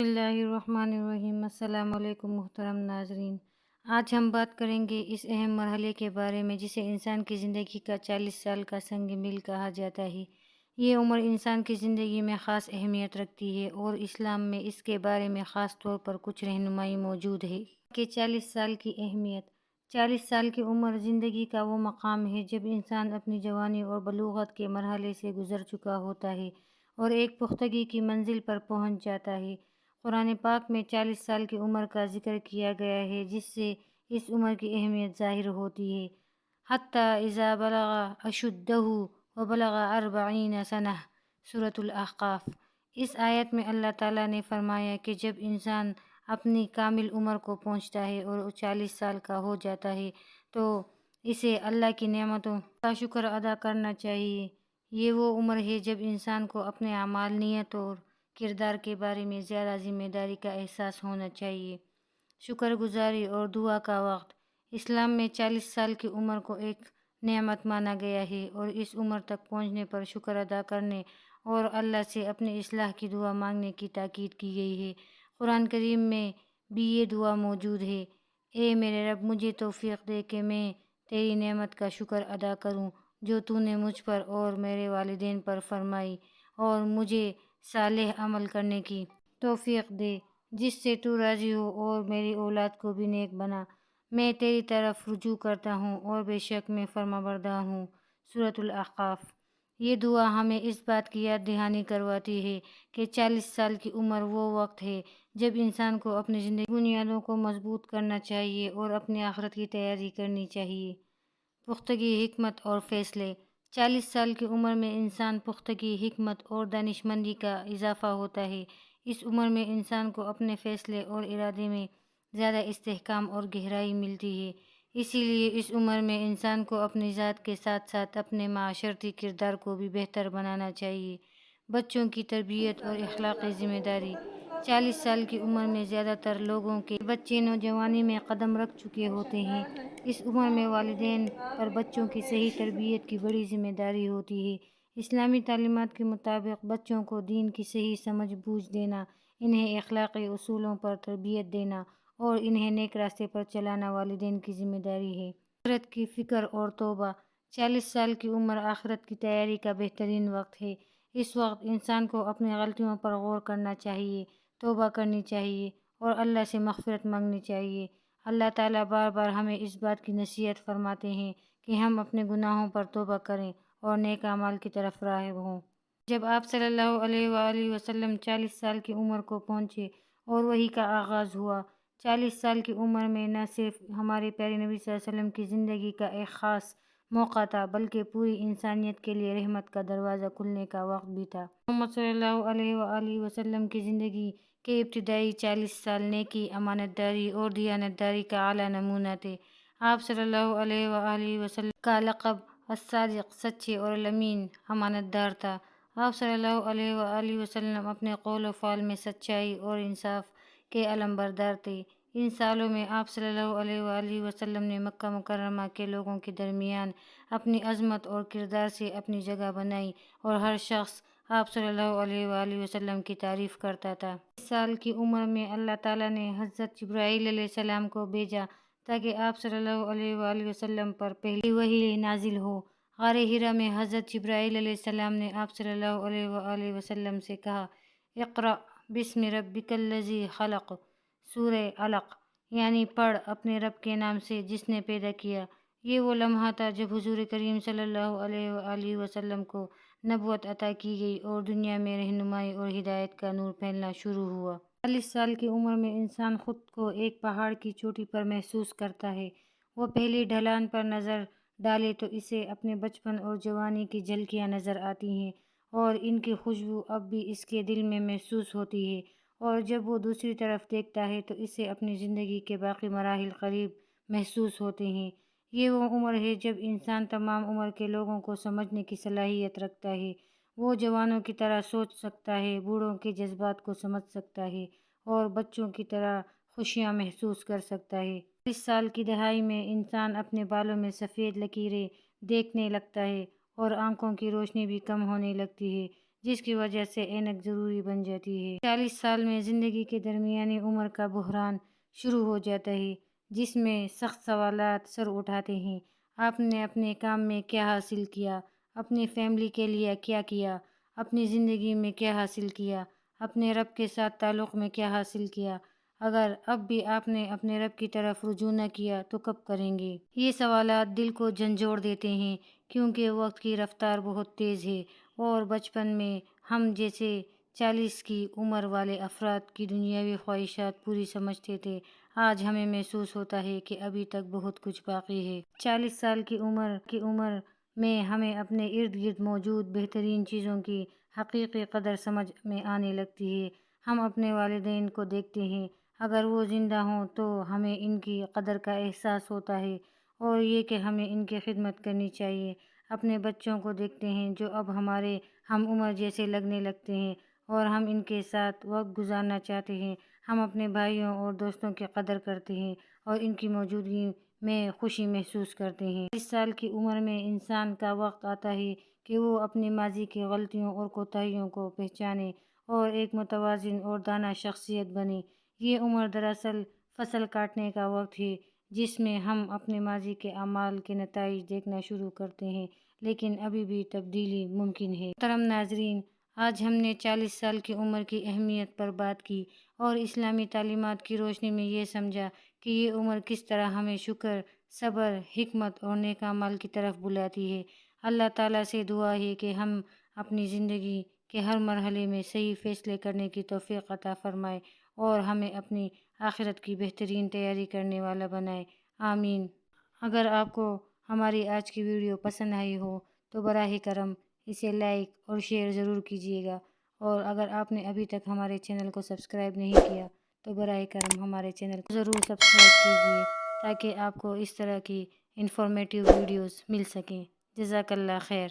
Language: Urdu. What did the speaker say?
بسم اللہ الرحمن الرحیم۔ السلام علیکم محترم ناظرین، آج ہم بات کریں گے اس اہم مرحلے کے بارے میں جسے انسان کی زندگی کا 40 سال کا سنگ میل کہا جاتا ہے۔ یہ عمر انسان کی زندگی میں خاص اہمیت رکھتی ہے اور اسلام میں اس کے بارے میں خاص طور پر کچھ رہنمائی موجود ہے کہ 40 سال کی اہمیت۔ 40 سال کی عمر زندگی کا وہ مقام ہے جب انسان اپنی جوانی اور بلوغت کے مرحلے سے گزر چکا ہوتا ہے اور ایک پختگی کی منزل پر پہنچ جاتا ہے۔ قرآن پاک میں 40 سال کی عمر کا ذکر کیا گیا ہے جس سے اس عمر کی اہمیت ظاہر ہوتی ہے۔ حتی اذا بلغ اشدہ وبلغ 40 سنہ، سورۃ الاحقاف۔ اس آیت میں اللہ تعالیٰ نے فرمایا کہ جب انسان اپنی کامل عمر کو پہنچتا ہے اور 40 سال کا ہو جاتا ہے تو اسے اللہ کی نعمتوں کا شکر ادا کرنا چاہیے۔ یہ وہ عمر ہے جب انسان کو اپنے اعمال، نیت اور کردار کے بارے میں زیادہ ذمہ داری کا احساس ہونا چاہیے۔ شکر گزاری اور دعا کا وقت۔ اسلام میں 40 سال کی عمر کو ایک نعمت مانا گیا ہے اور اس عمر تک پہنچنے پر شکر ادا کرنے اور اللہ سے اپنی اصلاح کی دعا مانگنے کی تاکید کی گئی ہے۔ قرآن کریم میں بھی یہ دعا موجود ہے: اے میرے رب، مجھے توفیق دے کہ میں تیری نعمت کا شکر ادا کروں جو تو نے مجھ پر اور میرے والدین پر فرمائی، اور مجھے صالح عمل کرنے کی توفیق دے جس سے تو راضی ہو، اور میری اولاد کو بھی نیک بنا۔ میں تیری طرف رجوع کرتا ہوں اور بے شک میں فرمانبردار ہوں۔ سورۃ الاحقاف۔ یہ دعا ہمیں اس بات کی یاد دہانی کرواتی ہے کہ 40 سال کی عمر وہ وقت ہے جب انسان کو اپنی زندگی کی بنیادوں کو مضبوط کرنا چاہیے اور اپنی آخرت کی تیاری کرنی چاہیے۔ پختگی، حکمت اور فیصلے۔ 40 سال کی عمر میں انسان پختگی، حکمت اور دانش مندی کا اضافہ ہوتا ہے۔ اس عمر میں انسان کو اپنے فیصلے اور ارادے میں زیادہ استحکام اور گہرائی ملتی ہے۔ اسی لیے اس عمر میں انسان کو اپنی ذات کے ساتھ ساتھ اپنے معاشرتی کردار کو بھی بہتر بنانا چاہیے۔ بچوں کی تربیت اور اخلاقی ذمہ داری۔ 40 سال کی عمر میں زیادہ تر لوگوں کے بچے نوجوانی میں قدم رکھ چکے ہوتے ہیں۔ اس عمر میں والدین پر بچوں کی صحیح تربیت کی بڑی ذمہ داری ہوتی ہے۔ اسلامی تعلیمات کے مطابق بچوں کو دین کی صحیح سمجھ بوجھ دینا، انہیں اخلاقی اصولوں پر تربیت دینا اور انہیں نیک راستے پر چلانا والدین کی ذمہ داری ہے۔ آخرت کی فکر اور توبہ۔ 40 سال کی عمر آخرت کی تیاری کا بہترین وقت ہے۔ اس وقت انسان کو اپنی غلطیوں پر غور کرنا چاہیے، توبہ کرنی چاہیے اور اللہ سے مغفرت مانگنی چاہیے۔ اللہ تعالیٰ بار بار ہمیں اس بات کی نصیحت فرماتے ہیں کہ ہم اپنے گناہوں پر توبہ کریں اور نیک اعمال کی طرف راغب ہوں۔ جب آپ صلی اللہ علیہ وآلہ وسلم 40 سال کی عمر کو پہنچے اور وحی کا آغاز ہوا۔ 40 سال کی عمر میں نہ صرف ہمارے پیارے نبی صلی اللہ علیہ وسلم کی زندگی کا ایک خاص موقع تھا بلکہ پوری انسانیت کے لیے رحمت کا دروازہ کھلنے کا وقت بھی تھا۔ محمد صلی اللہ علیہ وآلہ وسلم کی زندگی کے ابتدائی 40 سال نیکی، امانت داری اور دیانت داری کا اعلیٰ نمونہ تھے۔ آپ صلی اللہ علیہ وآلہ وسلم کا لقب الصادق، سچے اور الامین، امانت دار تھا۔ آپ صلی اللہ علیہ وآلہ وسلم اپنے قول و فعل میں سچائی اور انصاف کے علمبردار تھے۔ ان سالوں میں آپ صلی اللہ علیہ وآلہ وسلم نے مکہ مکرمہ کے لوگوں کے درمیان اپنی عظمت اور کردار سے اپنی جگہ بنائی اور ہر شخص آپ صلی اللہ علیہ وآلہ وسلم کی تعریف کرتا تھا۔ 40 سال کی عمر میں اللہ تعالیٰ نے حضرت جبرائیل علیہ السلام کو بھیجا تاکہ آپ صلی اللہ علیہ وآلہ وسلم پر پہلی وحی نازل ہو۔ غار حرا میں حضرت جبرائیل علیہ السلام نے آپ صلی اللہ علیہ وآلہ وسلم سے کہا: اقرأ بسم ربک الذی خلق، سورہ علق، یعنی پڑھ اپنے رب کے نام سے جس نے پیدا کیا۔ یہ وہ لمحہ تھا جب حضور کریم صلی اللہ علیہ وآلہ وسلم کو نبوت عطا کی گئی اور دنیا میں رہنمائی اور ہدایت کا نور پھیلنا شروع ہوا۔ 40 سال کی عمر میں انسان خود کو ایک پہاڑ کی چوٹی پر محسوس کرتا ہے۔ وہ پہلی ڈھلان پر نظر ڈالے تو اسے اپنے بچپن اور جوانی کی جھلکیاں نظر آتی ہیں اور ان کی خوشبو اب بھی اس کے دل میں محسوس ہوتی ہے، اور جب وہ دوسری طرف دیکھتا ہے تو اسے اپنی زندگی کے باقی مراحل قریب محسوس ہوتے ہیں۔ یہ وہ عمر ہے جب انسان تمام عمر کے لوگوں کو سمجھنے کی صلاحیت رکھتا ہے۔ وہ جوانوں کی طرح سوچ سکتا ہے، بوڑھوں کے جذبات کو سمجھ سکتا ہے اور بچوں کی طرح خوشیاں محسوس کر سکتا ہے۔ 40 سال کی دہائی میں انسان اپنے بالوں میں سفید لکیریں دیکھنے لگتا ہے اور آنکھوں کی روشنی بھی کم ہونے لگتی ہے۔ جس کی وجہ سے اینک ضروری بن جاتی ہے۔ 40 سال میں زندگی کے درمیانی عمر کا بحران شروع ہو جاتا ہے، جس میں سخت سوالات سر اٹھاتے ہیں۔ آپ نے اپنے کام میں کیا حاصل کیا؟ اپنی فیملی کے لیے کیا کیا؟ اپنی زندگی میں کیا حاصل کیا؟ اپنے رب کے ساتھ تعلق میں کیا حاصل کیا؟ اگر اب بھی آپ نے اپنے رب کی طرف رجوع نہ کیا تو کب کریں گے؟ یہ سوالات دل کو جھنجھوڑ دیتے ہیں، کیونکہ وقت کی رفتار بہت تیز ہے، اور بچپن میں ہم جیسے 40 کی عمر والے افراد کی دنیاوی خواہشات پوری سمجھتے تھے، آج ہمیں محسوس ہوتا ہے کہ ابھی تک بہت کچھ باقی ہے۔ 40 سال کی عمر میں ہمیں اپنے ارد گرد موجود بہترین چیزوں کی حقیقی قدر سمجھ میں آنے لگتی ہے۔ ہم اپنے والدین کو دیکھتے ہیں، اگر وہ زندہ ہوں تو ہمیں ان کی قدر کا احساس ہوتا ہے اور یہ کہ ہمیں ان کی خدمت کرنی چاہیے۔ اپنے بچوں کو دیکھتے ہیں جو اب ہمارے ہم عمر جیسے لگنے لگتے ہیں اور ہم ان کے ساتھ وقت گزارنا چاہتے ہیں۔ ہم اپنے بھائیوں اور دوستوں کی قدر کرتے ہیں اور ان کی موجودگی میں خوشی محسوس کرتے ہیں۔ 40 سال کی عمر میں انسان کا وقت آتا ہے کہ وہ اپنی ماضی کی غلطیوں اور کوتاہیوں کو پہچانے اور ایک متوازن اور دانا شخصیت بنے۔ یہ عمر دراصل فصل کاٹنے کا وقت ہے، جس میں ہم اپنے ماضی کے اعمال کے نتائج دیکھنا شروع کرتے ہیں، لیکن ابھی بھی تبدیلی ممکن ہے۔ محترم ناظرین، آج ہم نے 40 سال کی عمر کی اہمیت پر بات کی اور اسلامی تعلیمات کی روشنی میں یہ سمجھا کہ یہ عمر کس طرح ہمیں شکر، صبر، حکمت اور نیک اعمال کی طرف بلاتی ہے۔ اللہ تعالیٰ سے دعا ہے کہ ہم اپنی زندگی کے ہر مرحلے میں صحیح فیصلے کرنے کی توفیق عطا فرمائے اور ہمیں اپنی آخرت کی بہترین تیاری کرنے والا بنائے، آمین۔ اگر آپ کو ہماری آج کی ویڈیو پسند آئی ہو تو براہ کرم اسے لائک اور شیئر ضرور کیجیے گا، اور اگر آپ نے ابھی تک ہمارے چینل کو سبسکرائب نہیں کیا تو براہ کرم ہمارے چینل کو ضرور سبسکرائب کیجیے تاکہ آپ کو اس طرح کی انفارمیٹیو ویڈیوز مل سکیں۔ جزاک اللہ خیر۔